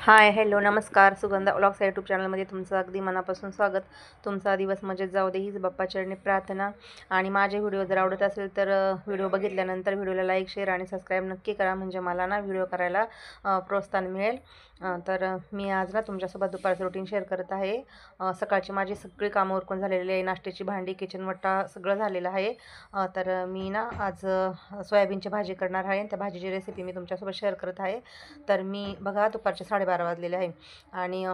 हाय, hello, नमस्कार. Sugandha vlogs या YouTube चॅनलमध्ये तुमचं अगदी मनापासून स्वागत. तुमचा दिवस मजेत जाऊ दे हीच बाप्पाचरणी प्रार्थना. आणि माझे व्हिडिओ जर आवडत असेल तर व्हिडिओ बघितल्यानंतर व्हिडिओला लाईक, शेअर आणि सबस्क्राईब नक्की करा, म्हणजे मला ना व्हिडिओ करायला प्रोत्साहन मिळेल. मी आज ना तुमच्यासोबत दुपारचं रुटीन शेअर करत आहे. सकाळची माझी सगळी कामं उरकून झालेली आहे. नाश्त्याची भांडी, किचन वट्टा सगळं झालेलं आहे. मी ना आज सोयाबीनची भाजी करणार आहे. त्या भाजीची रेसिपी मी तुमच्यासोबत शेअर करत आहे. तर मी बघा दुपारचे 12:30 वाजलेले आहे आणि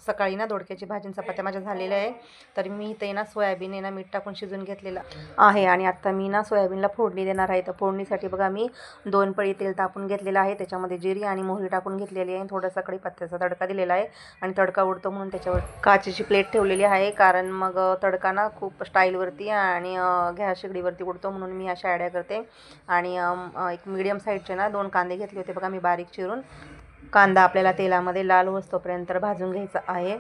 सकाळी ना दोडक्याची भाजी आणि चपात्या माझ्या झालेल्या आहे. तर मी इथे ना सोयाबीन आहे ना मीठ टाकून शिजून घेतलेलं आहे आणि आता मी ना सोयाबीनला फोडणी देणार आहे. तर फोडणीसाठी बघा मी 2 पळी तेल तापून घेतलेलं आहे. त्याच्यामध्ये जिरी आणि मोहरी टाकून घेतलेली आहे. थोडासा कढीपत्त्याचा तडका दिलेला आहे आणि तडका उडतो म्हणून त्याच्यावर काचेची प्लेट ठेवलेली आहे, कारण मग तडका ना खूप स्टाईलवरती आणि गॅस शेगडीवरती उडतो, म्हणून मी अशा आयडिया करते. आणि एक मीडियम साईजचे ना 2 कांदे घेतले होते बघा मी बारीक चिरून. कांदा आपल्याला तेलामध्ये लाल होईस्तोपर्यंत भाजून घ्यायचा आहे.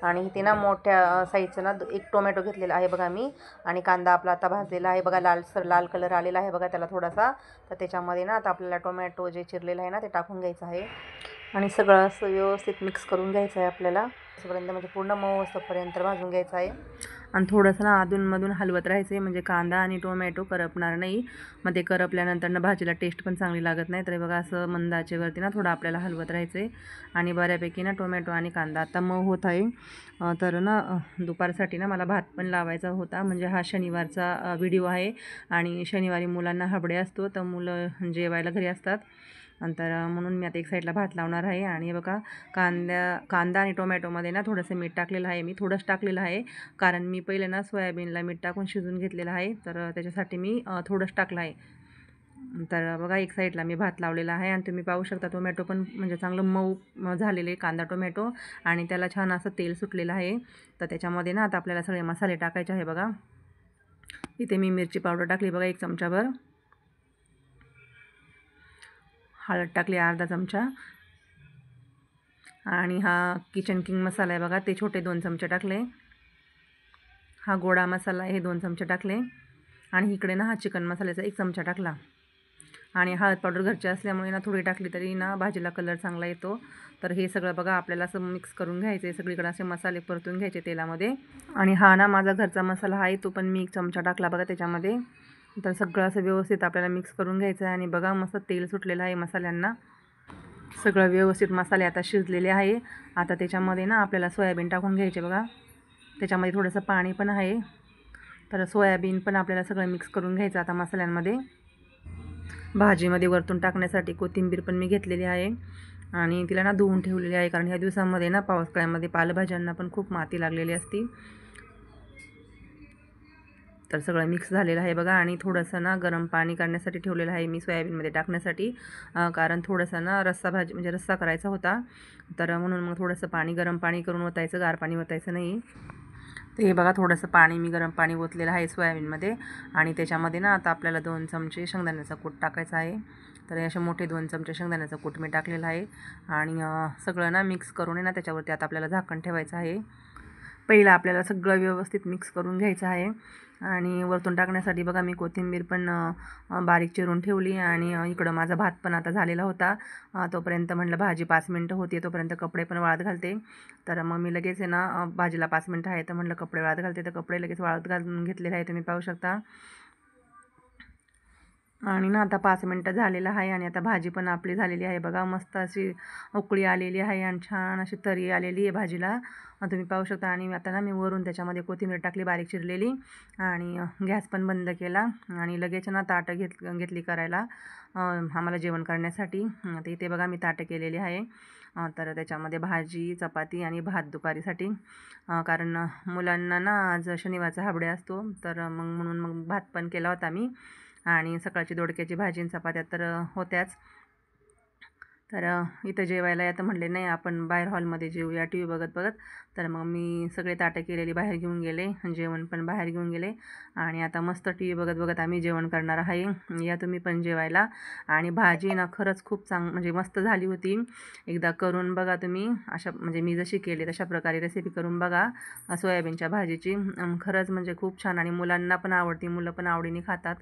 आणि इथे ना मोठ्या साईजचं ना 1 टोमॅटो घेतलेला आहे बघा मी. आणि कांदा आपला आता भाजलेला आहे बघा, लाल कलर आलेला आहे बघा त्याला थोडासा. तर त्याच्यामध्ये ना आता आपल्याला टोमॅटो जे चिरलेलं आहे ना ते टाकून घ्यायचं आहे आणि सगळं असं व्यवस्थित मिक्स करून घ्यायचं आहे आपल्याला. तोपर्यंत म्हणजे पूर्ण मऊ असतोपर्यंत भाजून घ्यायचं आहे. आणि थोडंसं ना अधूनमधून हलवत राहायचं आहे, म्हणजे कांदा आणि टोमॅटो करपणार नाही. मग ते करपल्यानंतर ना भाजीला टेस्ट पण चांगली लागत नाही. तर बघा असं मंद आचेवरती ना थोडं आपल्याला हलवत राहायचं आहे. आणि बऱ्यापैकी ना टोमॅटो आणि कांदा आता मऊ होत आहे. तर ना दुपारसाठी ना मला भात पण लावायचा होता, म्हणजे हा शनिवारचा व्हिडिओ आहे. आणि शनिवारी मुलांना हाबडे असतो, तर मुलं जेवायला घरी असतात. नंतर म्हणून मी आता एक साईडला भात लावणार आहे. आणि बघा कांदा आणि टोमॅटोमध्ये ना थोडंसं मीठ टाकलेलं आहे, मी थोडंच टाकलेलं आहे, कारण मी पहिले ना सोयाबीनला मीठ टाकून शिजून घेतलेलं आहे. तर त्याच्यासाठी मी थोडंच टाकलं आहे. तर बघा एक साईडला मी भात लावलेला आहे आणि तुम्ही पाहू शकता टोमॅटो पण म्हणजे चांगलं मऊ झालेले कांदा टोमॅटो, आणि त्याला छान असं तेल सुटलेलं आहे. तर त्याच्यामध्ये ना आता आपल्याला सगळे मसाले टाकायचे आहे बघा. इथे मी मिरची पावडर टाकली बघा 1 चमचाभर, हळद टाकली अर्धा चमचा, आणि हा किचन किंग मसाला आहे बघा ते छोटे 2 चमचे टाकले. हा गोडा मसाला आहे हे 2 चमचे टाकले. आणि इकडे ना हा चिकन मसाल्याचा 1 चमचा टाकला. आणि हळद पावडर घरची असल्यामुळे ना थोडी टाकली तरी ना भाजीला कलर चांगला येतो. तर हे सगळं बघा आपल्याला असं मिक्स करून घ्यायचं आहे, सगळीकडे असे मसाले परतून घ्यायचे तेलामध्ये. आणि हा ना माझा घरचा मसाला आहे, तो पण मी 1 चमचा टाकला बघा त्याच्यामध्ये. तर सगळं असं व्यवस्थित आपल्याला मिक्स करून घ्यायचं आहे. आणि बघा मस्त तेल सुटलेलं आहे मसाल्यांना. सगळं व्यवस्थित मसाले आता शिजलेले आहे. आता त्याच्यामध्ये ना आपल्याला सोयाबीन टाकून घ्यायचे बघा. त्याच्यामध्ये थोडंसं पाणी पण आहे. तर सोयाबीन पण आपल्याला सगळं मिक्स करून घ्यायचं आता मसाल्यांमध्ये. भाजीमध्ये वरतून टाकण्यासाठी कोथिंबीर पण मी घेतलेली आहे आणि तिला ना धुवून ठेवलेली आहे, कारण ह्या दिवसामध्ये ना पावसाळ्यामध्ये पालेभाज्यांना पण खूप माती लागलेली असती. तर सगळं मिक्स झालेलं आहे बघा. आणि थोडंसं ना गरम पाणी काढण्यासाठी ठेवलेलं आहे मी सोयाबीनमध्ये टाकण्यासाठी, कारण थोडंसं ना म्हणजे रस्सा करायचा होता. तर म्हणून मग थोडंसं गरम पाणी करून ओतायचं, गार पाणी ओतायचं नाही. तर हे बघा थोडंसं मी गरम पाणी ओतलेलं आहे सोयाबीनमध्ये. आणि त्याच्यामध्ये ना आता आपल्याला 2 चमचे शेंगदाण्याचा कूट टाकायचा आहे. तर असे मोठे 2 चमचे शेंगदाण्याचा कूट मी टाकलेला आहे. आणि सगळं ना मिक्स करून आहे ना त्याच्यावरती आता आपल्याला झाकण ठेवायचं आहे. पहिलं आपल्याला सगळं व्यवस्थित मिक्स करून घ्यायचं आहे. आणि वरतून टाकण्यासाठी बघा मी कोथिंबीर पण बारीक चिरून ठेवली. आणि इकडं माझा भात पण आता झालेला होता. तोपर्यंत म्हटलं भाजी 5 मिनटं होती, तोपर्यंत कपडे पण वाळत घालते. तर मग मी लगेच आहे ना भाजीला 5 मिनटं आहे तर म्हटलं कपडे वाळत घालते. तर कपडे लगेच वाळत घालून घेतलेले आहे, तुम्ही पाहू शकता. आणि ना आता 5 मिनटं झालेलं आहे आणि आता भाजी पण आपली झालेली आहे बघा. मस्त अशी उकळी आलेली आहे आणि छान अशी तरी आलेली आहे भाजीला, तुम्ही पाहू शकता. आणि आता ना मी वरून त्याच्यामध्ये कोथिंबीर टाकली बारीक चिरलेली. आणि गॅस पण बंद केला आणि लगेच ना ताटं घेतली करायला आम्हाला जेवण करण्यासाठी. आता इथे बघा मी ताटं केलेली आहे. तर त्याच्यामध्ये भाजी, चपाती आणि भात दुपारीसाठी, कारण मुलांना ना आज शनिवारचा हाबडे असतो. तर म्हणून मग भात पण केला होता मी. आणि सकाळची दोडक्याची भाजी आणि चपात्या तर होत्याच. तर इथं जेवायला आता म्हटले नाही आपण बाहेर हॉलमध्ये जेवूया टी व्ही बघत बघत. तर मग मी सगळे ताटं केलेली बाहेर घेऊन गेले, जेवण पण बाहेर घेऊन गेले. आणि आता मस्त टी व्ही बघत बघत आम्ही जेवण करणार आहे. या तुम्ही पण जेवायला. आणि भाजी ना खरंच खूप म्हणजे मस्त झाली होती. एकदा करून बघा तुम्ही, अशा म्हणजे मी जशी केली तशा प्रकारे रेसिपी करून बघा सोयाबीनच्या भाजीची. खरंच म्हणजे खूप छान आणि मुलांना पण आवडती, मुलं पण आवडीने खातात.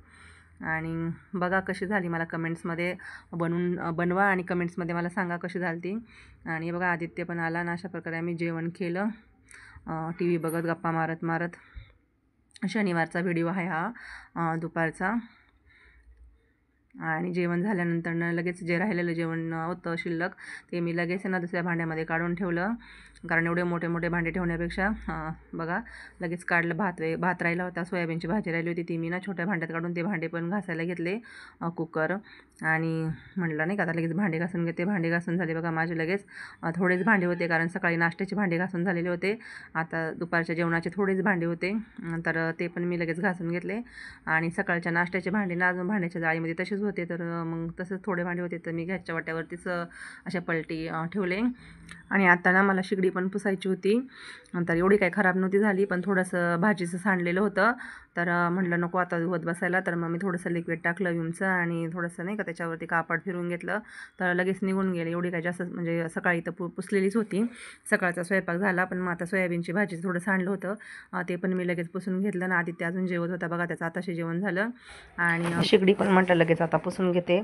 आणि बघा कशी झाली, मला कमेंट्समध्ये बनवा आणि कमेंट्समध्ये मला सांगा कशी झाली ती. आणि बघा आदित्य पण आला आणि अशा प्रकारे आम्ही जेवण केलं, टी व्ही बघत गप्पा मारत मारत. शनिवारचा व्हिडिओ आहे हा, दुपारचा. आणि जेवण झाल्यानंतर लगेच जे राहिलेलं जेवण होतं शिल्लक ते मी लगेच ना दुसऱ्या भांड्यामध्ये काढून ठेवलं, कारण एवढे मोठे मोठे भांडे ठेवण्यापेक्षा बघा लगेच काढलं. भात राहिला होता, सोयाबीनची भाजी राहिली होती, ती मी ना छोट्या भांड्यात काढून ते भांडे पण घासायला घेतले, कुकर. आणि म्हटलं नाही का आता लगेच भांडे घासून घेते. भांडे घासून झाले बघा माझे लगेच. थोडेच भांडे होते कारण सकाळी नाश्त्याचे भांडे घासून झालेले होते, आता दुपारच्या जेवणाचे थोडेच भांडे होते, तर ते पण मी लगेच घासून घेतले. आणि सकाळच्या नाश्त्याचे भांडे ना अजून भांड्याच्या जाळीमध्ये तसेच होते, तर मग तसंच थोडे भांडे होते तर मी गॅसच्या वाट्यावरतीच अशा पलटी ठेवले. आणि आता ना मला शेगडी पण पुसायची होती, तर एवढी काही खराब नव्हती झाली, पण थोडंसं भाजीचं सांडलेलं होतं, तर म्हटलं नको आता धुवत बसायला, तर मग मी थोडंसं लिक्विड टाकलं विमचं आणि थोडंसं नाही का त्याच्यावरती कापड फिरून घेतलं, तर लगेच निघून गेले. एवढी काही जास्त म्हणजे सकाळी तर पुसलेलीच होती, सकाळचा स्वयंपाक झाला, पण मग आता सोयाबीनची भाजी थोडं सांडलं होतं, ते पण मी लगेच पुसून घेतलं ना. आदित्य अजून जेवत होता बघा, त्याचं आताशी जेवण झालं. आणि शेगडी पण म्हटलं लगेच आता पुसून घेते,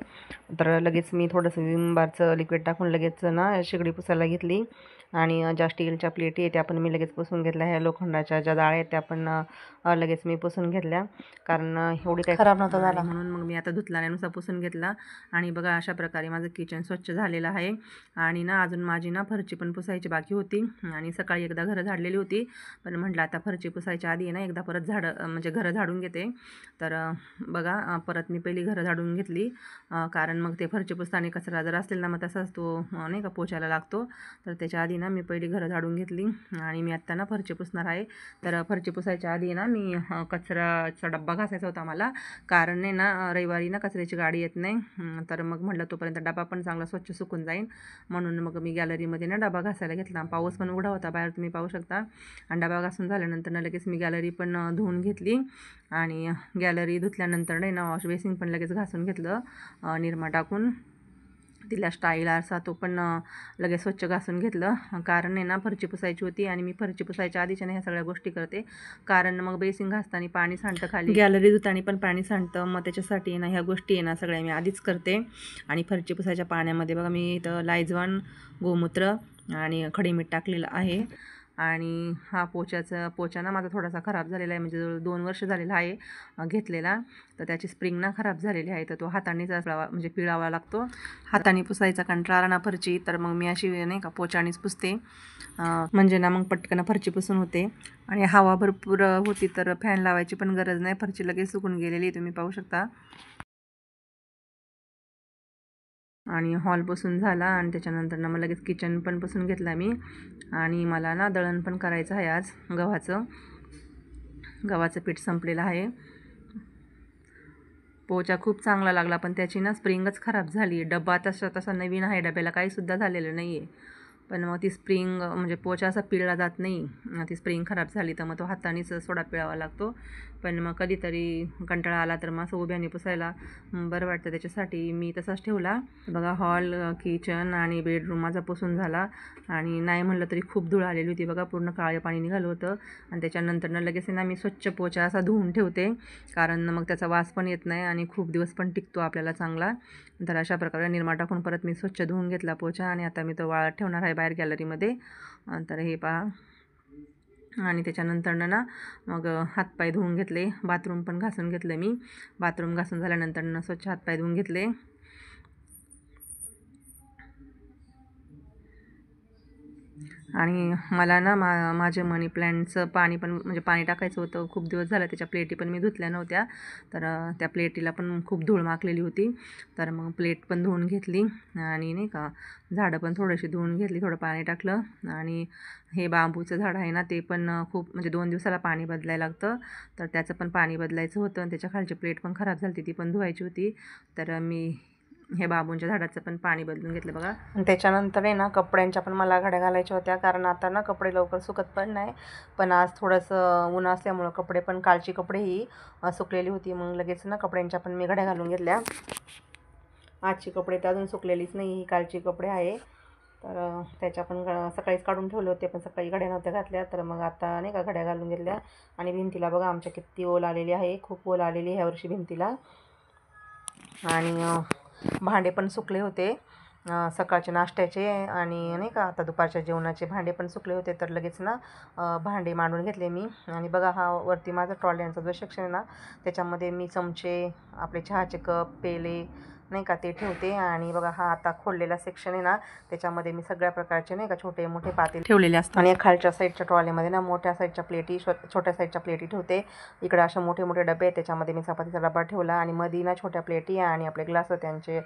तर लगेच मी थोडंसं विम बारचं लिक्विड टाकून लगेच ना शेगडी पुसायला घेतली. आणि ज्या स्टीलच्या प्लेटी आहे त्या पण मी लगेच पुसून घेतल्या, ह्या लोखंडाच्या ज्या जाळ्या आहेत त्या पण लगेच मी पुसून घेतल्या, कारण एवढी काही खराब नव्हता झाला म्हणून मग मी आता धुतल्यानुसार पुसून घेतला. आणि बघा अशा प्रकारे माझं किचन स्वच्छ झालेलं आहे. आणि ना अजून माझी ना फरची पण पुसायची बाकी होती, आणि सकाळी एकदा घरं झाडलेली होती, पण म्हटलं आता फरची पुसायच्या आधी ना एकदा परत म्हणजे घरं झाडून घेते. तर बघा परत मी पहिली घरं झाडून घेतली, कारण मग ते फरची पुसताना कचरा जर असेल ना मग तसाच तो नाही का पोचायला लागतो, तर त्याच्या आधी ना मी पहिली घरं झाडून घेतली. आणि मी आत्ता ना फरची पुसणार आहे, तर फरची पुसायच्या आधी ना मी कचऱ्याचा डब्बा घासायचा होता मला, कारण नाही ना रविवारी ना कचऱ्याची गाडी येत नाही, तर मग म्हटलं तोपर्यंत डबा पण चांगला स्वच्छ सुकून जाईल, म्हणून मग मी गॅलरीमध्ये ना डबा घासायला घेतला. पाऊस पण उघडा होता बाहेर, तुम्ही पाहू शकता. आणि डबा घासून झाल्यानंतर ना लगेच मी गॅलरी पण धुवून घेतली. आणि गॅलरी धुतल्यानंतर नाही ना वॉश बेसिन पण लगेच घासून घेतलं, निरमा टाकून तिला स्टाईल आरसा तो पण लगेच स्वच्छ घासून घेतलं, कारण नाही ना फरची पुसायची होती. आणि मी फरची पुसायच्या आधीच्या ह्या सगळ्या गोष्टी करते, कारण मग बेसिन घासताना पाणी सांडतं खाली, गॅलरी धुताना पण पाणी सांडतं, मग त्याच्यासाठी ना ह्या गोष्टी आहे ना सगळ्या मी आधीच करते. आणि फरची पुसायच्या पाण्यामध्ये बघा मी इथं लायजवान, गोमूत्र आणि खडी मीठ टाकलेलं आहे. आणि हा पोचा ना माझा थोडासा खराब झालेला आहे, म्हणजे जवळ 2 वर्ष झालेला आहे घेतलेला, तर त्याची स्प्रिंग ना खराब झालेली आहे, तर तो हातानेच म्हणजे पिळावा लागतो. हाताने पुसायचा कंटाळा आला ना फरची, तर मग मी अशी नाही का पोचानेच पुसते, म्हणजे ना मग पटकन फरची पुसून होते. आणि हवा भरपूर होती तर फॅन लावायची पण गरज नाही, फरची लगेच सुकून गेलेली तुम्ही पाहू शकता. आणि हॉल पुसून झाला, आणि त्याच्यानंतर ना मग लगेच किचन पण पुसून घेतला मी. आणि मला ना दळण पण करायचं आहे आज, गव्हाचं पीठ संपलेलं आहे. पोचा खूप चांगला लागला, पण त्याची ना स्प्रिंगच खराब झाली. डब्बा तसा नवीन आहे, डब्याला काहीसुद्धा झालेलं नाही आहे, पण मग ती स्प्रिंग म्हणजे पोचा असा पिळला जात नाही, ती स्प्रिंग खराब झाली, तर मग तो हातानेच सोडा पिळावा लागतो. पण मग कधीतरी कंटाळा आला तर मग असं उभ्याने पुसायला बरं वाटतं, त्याच्यासाठी मी तसाच ठेवला. बघा हॉल, किचन आणि बेडरूम माझा पुसून झाला. आणि नाही म्हटलं तरी खूप धूळ आलेली होती बघा, पूर्ण काळे पाणी निघालं होतं. आणि त्याच्यानंतर ना लगेच ना मी स्वच्छ पोचा असा धुवून ठेवते, कारण मग त्याचा वास पण येत नाही आणि खूप दिवस पण टिकतो आपल्याला चांगला. तर अशा प्रकारे निरमा टाकून परत मी स्वच्छ धुवून घेतला पोचा, आणि आता मी तो वाळत ठेवणार आहे बाहेर गॅलरीमध्ये. तर हे पहा. आणि त्याच्यानंतर ना मग हातपाय धुवून घेतले, बाथरूम पण घासून घेतलं मी. बाथरूम घासून झाल्यानंतर स्वच्छ हातपाय धुवून घेतले. आणि मला ना माझे मनी प्लॅन्टचं पाणी पण म्हणजे पाणी टाकायचं होतं, खूप दिवस झालं, त्याच्या प्लेटी पण मी धुतल्या नव्हत्या, तर त्या प्लेटीला पण खूप धूळ माखलेली होती, तर मग प्लेट पण धुवून घेतली. आणि नाही का झाडं पण थोडीशी धुवून घेतली, थोडं पाणी टाकलं. आणि हे बांबूचं झाड आहे ना ते पण खूप म्हणजे 2 दिवसाला पाणी बदलायला लागतं, तर त्याचं पण पाणी बदलायचं होतं. आणि त्याच्या खालची प्लेट पण खराब झाली ती पण धुवायची होती, तर मी हे बांबूंच्या झाडाचं पण पाणी बदलून घेतलं बघा. आणि त्याच्यानंतर आहे ना कपड्यांच्या पण मला घड्या घालायच्या होत्या, कारण आता ना कपडे लवकर सुकत पण नाही, पण आज थोडंसं ऊन असल्यामुळं कपडे पण कालची कपडेही सुकलेली होती, मग लगेच ना कपड्यांच्या पण मी घड्या घालून घेतल्या. आजची कपडे तर अजून सुकलेलीच नाही, ही कालची कपडे आहे, तर त्याच्या पण सकाळीच काढून ठेवले होते, पण सकाळी घड्या नव्हत्या घातल्या, तर मग आता नाही का घड्या घालून घेतल्या. आणि भिंतीला बघा आमच्या किती ओल आलेली आहे, खूप ओल आलेली ह्या वर्षी भिंतीला. आणि भांडे पण सुकले होते, सकाळचे नाश्त्याचे आणि नाही का आता दुपारच्या जेवणाचे भांडे पण सुकले होते. तर लगेच ना भांडे मांडून घेतले मी. आणि बघा हा वरती माझा ट्रॉल्यांचा जो सेक्शन आहे ना त्याच्यामध्ये मी चमचे, आपले चहाचे कप, पेले नाही का ते ठेवते. आणि बघा हा आता खोललेला सेक्शन आहे ना त्याच्यामध्ये मी सगळ्या प्रकारचे नाही का छोटे मोठे पातेले ठेवलेले असतात. आणि खालच्या साईडच्या ट्रॉलीमध्ये ना मोठ्या साईडच्या प्लेटी, छोट्या साईडच्या प्लेटी ठेवते. इकडे असे मोठे मोठे डबे आहेत, त्याच्यामध्ये मी चपातीचा डबा ठेवला. आणि मध्ये ना छोट्या प्लेटी आणि आपले ग्लास त्यांचे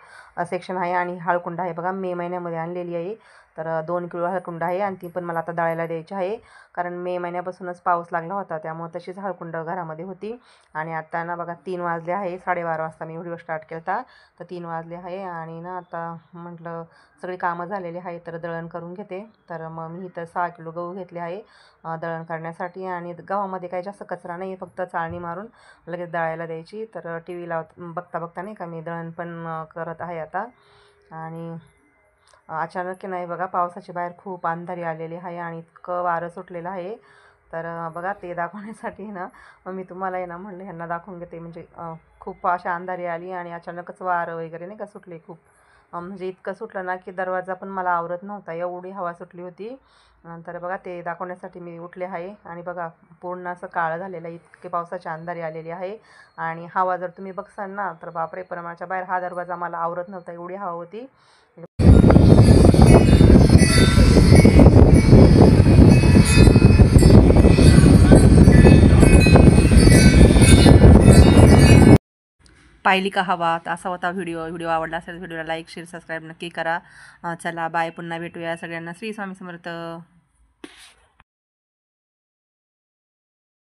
सेक्शन आहे. आणि हळकुंड आहे बघा, मे महिन्यामध्ये आणलेली आहे. तर 2 किलो हळकुंड आहे आणि ती पण मला आता दळायला द्यायची आहे, कारण मे महिन्यापासूनच पाऊस लागला होता त्यामुळे तशीच हळकुंड घरामध्ये होती. आणि आता ना बघा 3 वाजले आहे, 12:30 वाजता मी व्हिडिओ स्टार्ट केला होता. तर 3 वाजले आहे आणि ना आता म्हटलं सगळी कामं झालेली आहे तर दळण करून घेते. तर मग मी इथं 6 किलो गहू घेतले आहे दळण करण्यासाठी. आणि गव्हामध्ये काही जास्त कचरा नाही, फक्त चाळणी मारून लगेच दळायला द्यायची. तर टी व्ही बघता बघता नाही का मी दळण पण करत आहे आता. आणि अचानक नाही बघा पावसाची बाहेर खूप अंधारी आलेली आहे आणि इतकं वारं सुटलेलं आहे. तर बघा ते दाखवण्यासाठी ना मग मी तुम्हाला आहे ना म्हणलं ह्यांना दाखवून घेते. म्हणजे खूप अशा अंधारी आली आणि अचानकच वारं वगैरे नाही का सुटले खूप. म्हणजे इतकं सुटलं ना की दरवाजा पण मला आवरत नव्हता, एवढी हवा सुटली होती. तर बघा ते दाखवण्यासाठी मी उठले आहे. आणि बघा पूर्ण असं काळं झालेलं आहे, इतके पावसाची अंधारी आलेली आहे. आणि हवा जर तुम्ही बघसाल ना तर बापरे, प्रमाणाच्या बाहेर हा दरवाजा मला आवरत नव्हता, एवढी हवा होती. पाहिली का हवा. तर असा होता व्हिडिओ आवडला असेल व्हिडिओला लाईक शेअर सबस्क्राईब नक्की करा. चला बाय, पुन्हा भेटूया. सगळ्यांना श्री स्वामी समर्थ.